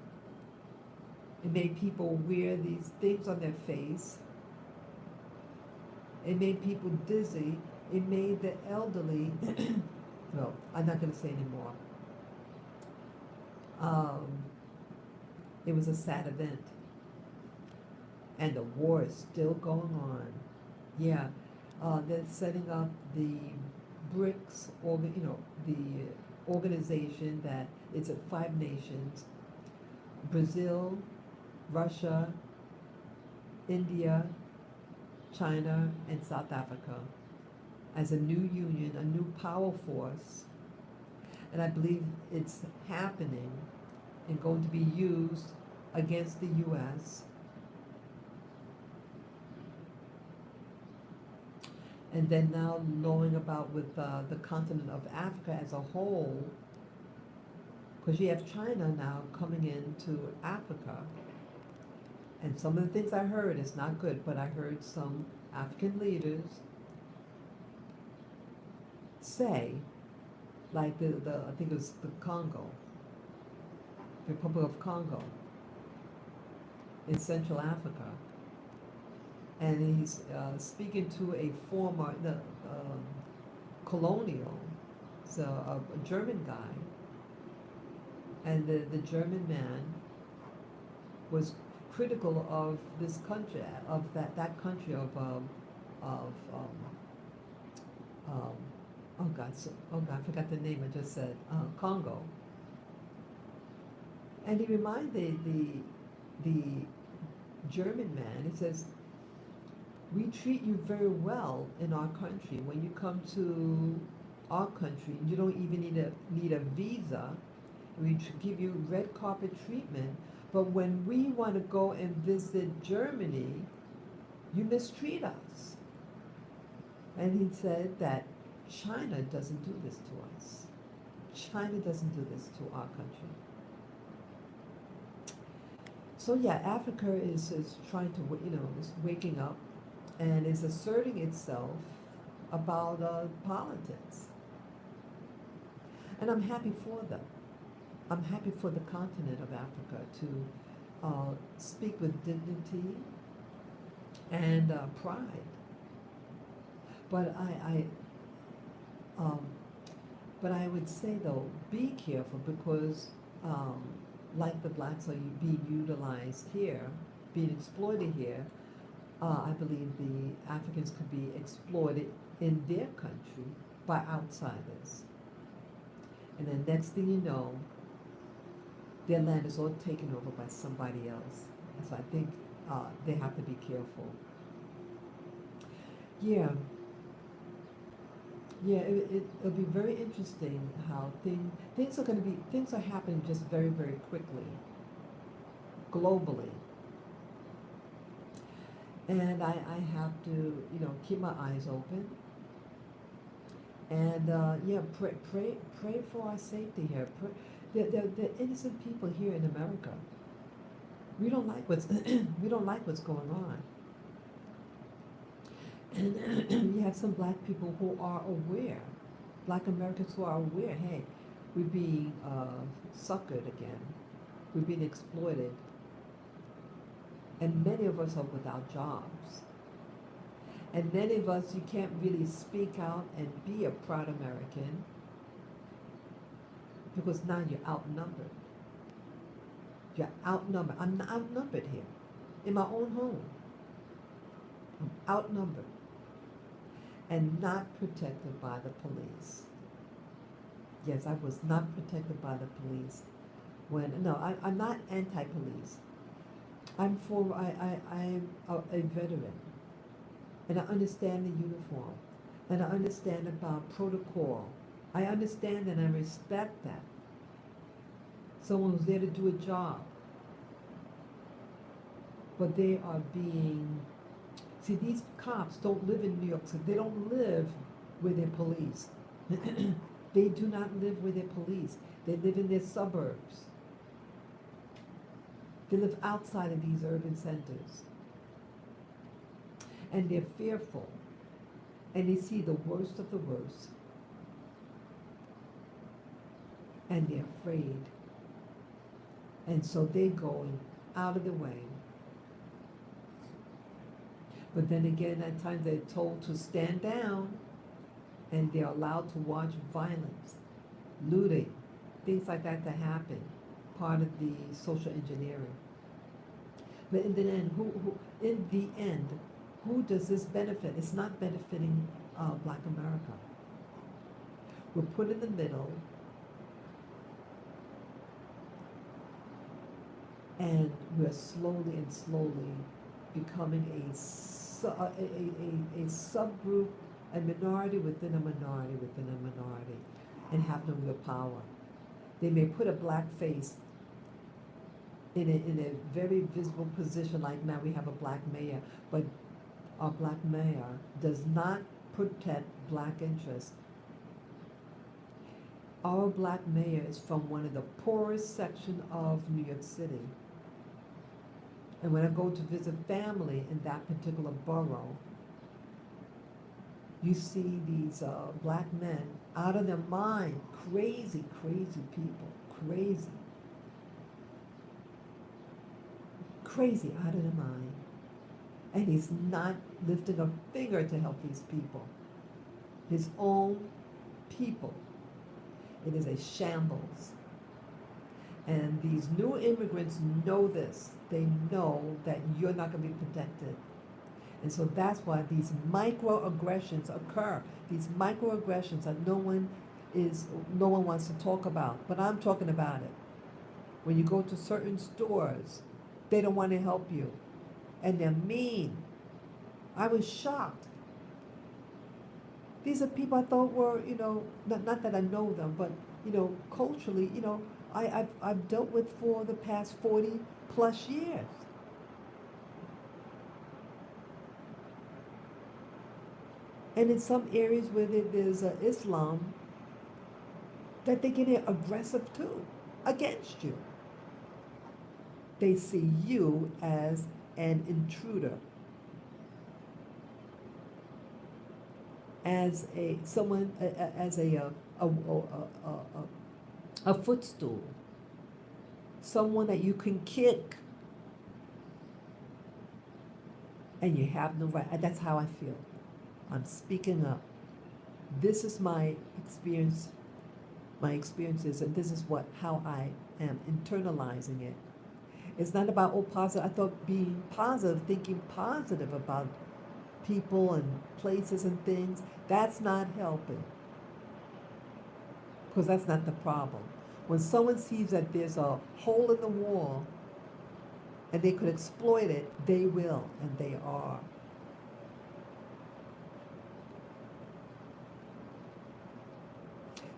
It made people wear these things on their face. It made people dizzy. It made the elderly, no, I'm not going to say anymore. It was a sad event. And the war is still going on. Yeah, they're setting up the BRICS, or the organization that it's at 5 nations: Brazil, Russia, India, China, and South Africa, as a new union, a new power force. And I believe it's happening and going to be used against the U.S. And then now knowing about with the continent of Africa as a whole, because you have China now coming into Africa. And some of the things I heard is not good, but I heard some African leaders say, like I think it was the Congo, the Republic of Congo in Central Africa. And he's speaking to a former colonial, so a German guy, and the German man was critical of this country, of that country of I forgot the name I just said, Congo. And he reminded the German man, he says, we treat you very well in our country. When you come to our country, you don't even need a visa. We give you red carpet treatment. But when we want to go and visit Germany, you mistreat us. And he said that China doesn't do this to us. China doesn't do this to our country. So yeah, Africa is trying to, is waking up and is asserting itself about politics. And I'm happy for them. I'm happy for the continent of Africa to speak with dignity and pride. But um, but I would say though, be careful because, um, like the blacks are being utilized here, being exploited here, I believe the Africans could be exploited in their country by outsiders. And then next thing you know, their land is all taken over by somebody else. And so I think they have to be careful. Yeah, yeah, it'll be very interesting how things are happening just very, very quickly, globally. And I have to, keep my eyes open. And yeah, pray for our safety here. The innocent people here in America. We don't like what's we don't like what's going on. And you have some black people who are aware, black Americans who are aware. Hey, we're being suckered again. We're being exploited, and many of us are without jobs. And many of us, you can't really speak out and be a proud American because now you're outnumbered. You're outnumbered. I'm outnumbered here in my own home. I'm outnumbered and not protected by the police. Yes, I was not protected by the police. I'm not anti-police. I'm a veteran. And I understand the uniform. And I understand about protocol. I understand and I respect that. Someone who's there to do a job. But they are being, see, these cops don't live in New York City. They don't live with their police. They do not live with their police. They live in their suburbs. They live outside of these urban centers. And they're fearful. And they see the worst of the worst. And they're afraid. And so they're going out of the way. But then again, at times they're told to stand down, and they're allowed to watch violence, looting, things like that to happen, part of the social engineering. But in the end, who does this benefit? It's not benefiting Black America. We're put in the middle, and we're slowly and slowly becoming a subgroup, a minority within a minority within a minority, and have no real power. They may put a black face in a very visible position, like now we have a black mayor, but our black mayor does not protect black interests. Our black mayor is from one of the poorest sections of New York City. And when I go to visit family in that particular borough, you see these black men out of their mind, crazy, crazy people, crazy out of their mind. And he's not lifting a finger to help these people, his own people. It is a shambles. And these new immigrants know this. They know that you're not going to be protected. And so that's why these microaggressions occur. These microaggressions that no one wants to talk about. But I'm talking about it. When you go to certain stores, they don't want to help you. And they're mean. I was shocked. These are people I thought were, not that I know them, but, culturally, I've dealt with for the past 40 plus years. And in some areas where there's Islam, that they get aggressive too, against you. They see you as an intruder, as a footstool, someone that you can kick, and you have no right. That's how I feel. I'm speaking up. This is my experience, my experiences, and this is how I am internalizing it. It's not about positive. I thought being positive, thinking positive about people and places and things, that's not helping. Because that's not the problem. When someone sees that there's a hole in the wall and they could exploit it, they will, and they are.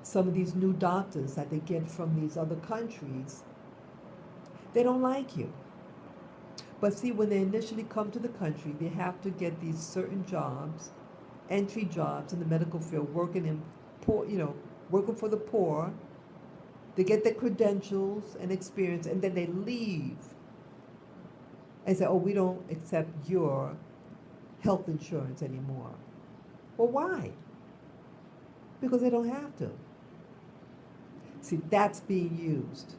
Some of these new doctors that they get from these other countries, they don't like you. But see, when they initially come to the country, they have to get these certain jobs, entry jobs in the medical field, working in poor, working for the poor. They get their credentials and experience, and then they leave and say, "Oh, we don't accept your health insurance anymore." Well, why? Because they don't have to. See, that's being used.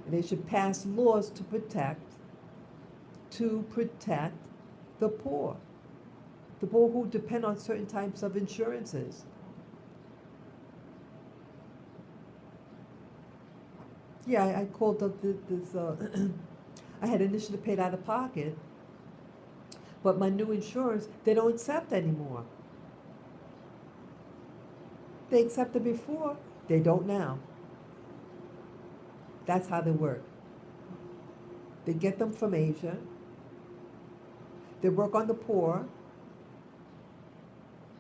And they should pass laws to protect the poor who depend on certain types of insurances. Yeah, I called up this. I had initially paid out of pocket, but my new insurance they don't accept anymore. They accepted before, they don't now. That's how they work. They get them from Asia. They work on the poor,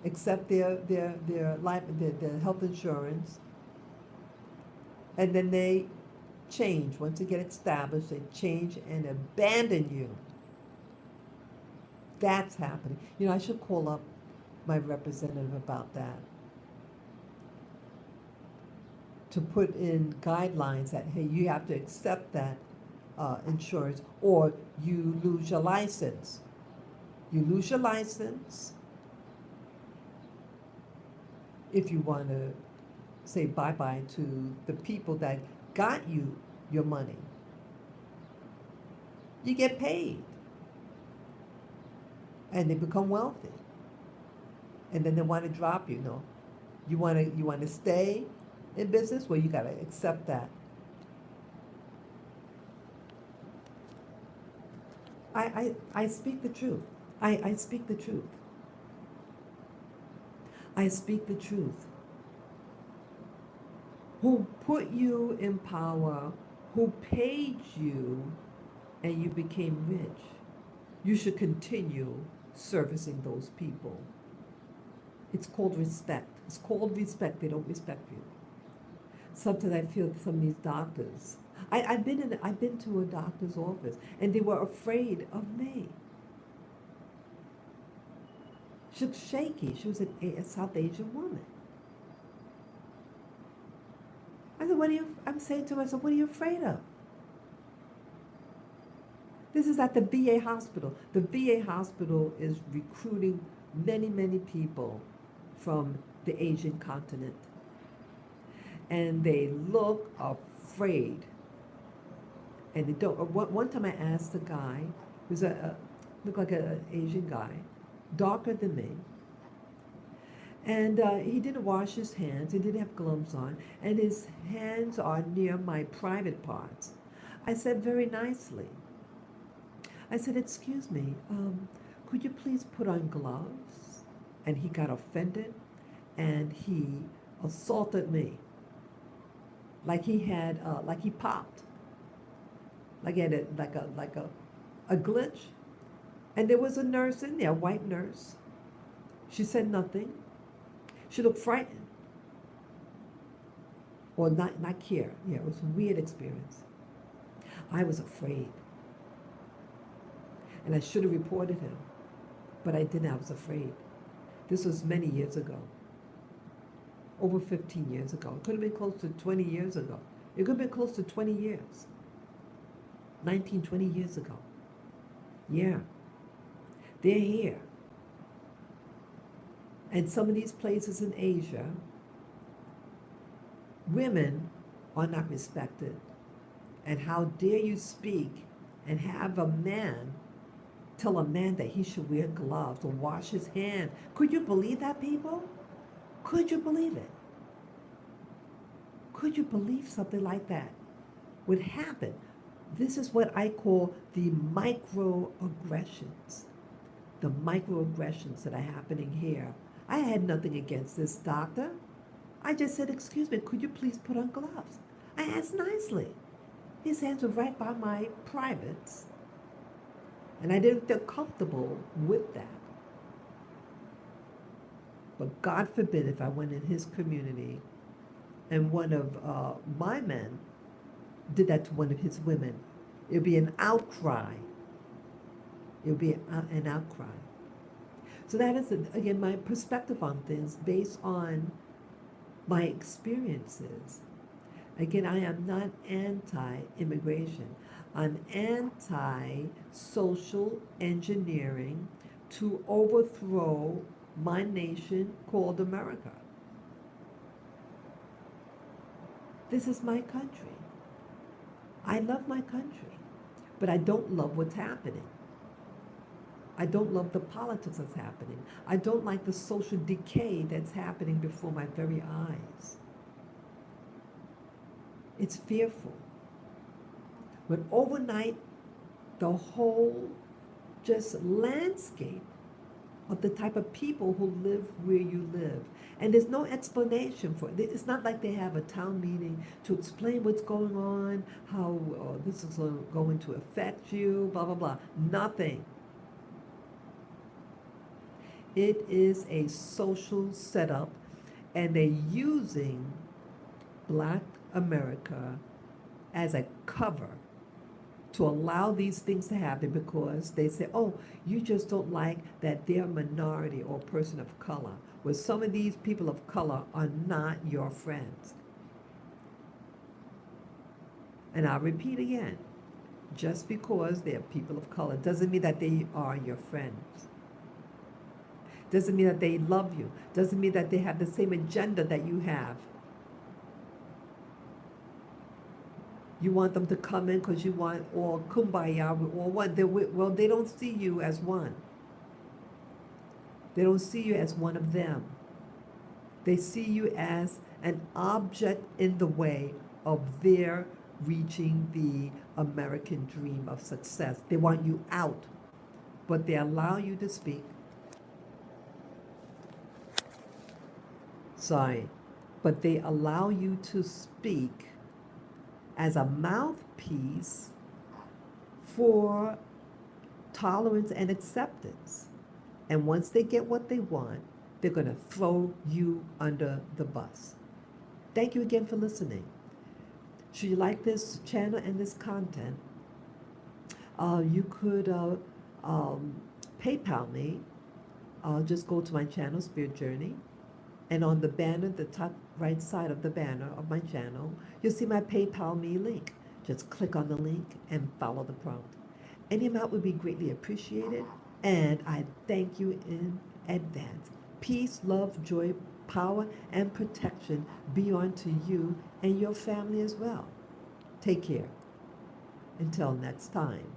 accept their health insurance, and then they change. Once they get established, they change and abandon you. That's happening. I should call up my representative about that. To put in guidelines that, hey, you have to accept that insurance or you lose your license. You lose your license if you want to say bye-bye to the people that got you your money. You get paid. And they become wealthy. And then they want to drop you. No. You want to stay in business? Well, you got to accept that. I speak the truth. I speak the truth. I speak the truth. Who put you in power, who paid you, and you became rich. You should continue servicing those people. It's called respect. It's called respect. They don't respect you. Sometimes I feel some of these doctors. I've been to a doctor's office, and they were afraid of me. She was shaky. She was a South Asian woman. I said, I'm saying to myself, what are you afraid of? This is at the VA hospital. The VA hospital is recruiting many, many people from the Asian continent. And they look afraid. And they don't. One time I asked a guy, who's looked like an Asian guy, darker than me. And he didn't wash his hands, he didn't have gloves on, and his hands are near my private parts. I said very nicely, I said, excuse me, could you please put on gloves? And he got offended, and he assaulted me. Like he had, like he popped. Like he had a glitch. And there was a nurse in there, a white nurse. She said nothing. She looked frightened. Or not care. Yeah, it was a weird experience. I was afraid. And I should have reported him. But I didn't. I was afraid. This was many years ago. Over 15 years ago. It could have been close to 20 years ago. It could have been close to 20 years. 19, 20 years ago. Yeah. They're here. And some of these places in Asia, women are not respected. And how dare you speak and have a man tell a man that he should wear gloves or wash his hand. Could you believe that, people? Could you believe it? Could you believe something like that would happen? This is what I call the microaggressions. The microaggressions that are happening here. I had nothing against this doctor. I just said, excuse me, could you please put on gloves? I asked nicely. His hands were right by my privates. And I didn't feel comfortable with that. But God forbid if I went in his community and one of my men did that to one of his women. It would be an outcry. It would be an outcry. So that is, again, my perspective on things based on my experiences. Again, I am not anti-immigration. I'm anti-social engineering to overthrow my nation called America. This is my country. I love my country, but I don't love what's happening. I don't love the politics that's happening. I don't like the social decay that's happening before my very eyes. It's fearful. But overnight, the whole just landscape of the type of people who live where you live. And there's no explanation for it. It's not like they have a town meeting to explain what's going on, how this is going to affect you, blah, blah, blah. Nothing. It is a social setup, and they're using Black America as a cover to allow these things to happen because they say, oh, you just don't like that they're a minority or person of color. Well, some of these people of color are not your friends. And I'll repeat again, just because they're people of color doesn't mean that they are your friends. Doesn't mean that they love you. Doesn't mean that they have the same agenda that you have. You want them to come in because you want all kumbaya or what? Well, they don't see you as one. They don't see you as one of them. They see you as an object in the way of their reaching the American dream of success. They want you out, but they allow you to speak. But they allow you to speak as a mouthpiece for tolerance and acceptance. And once they get what they want, they're going to throw you under the bus. Thank you again for listening. Should you like this channel and this content, you could PayPal me. Just go to my channel, Spirit Journey. And on the banner, the top right side of the banner of my channel, you'll see my PayPal me link. Just click on the link and follow the prompt. Any amount would be greatly appreciated, and I thank you in advance. Peace, love, joy, power, and protection be unto you and your family as well. Take care. Until next time.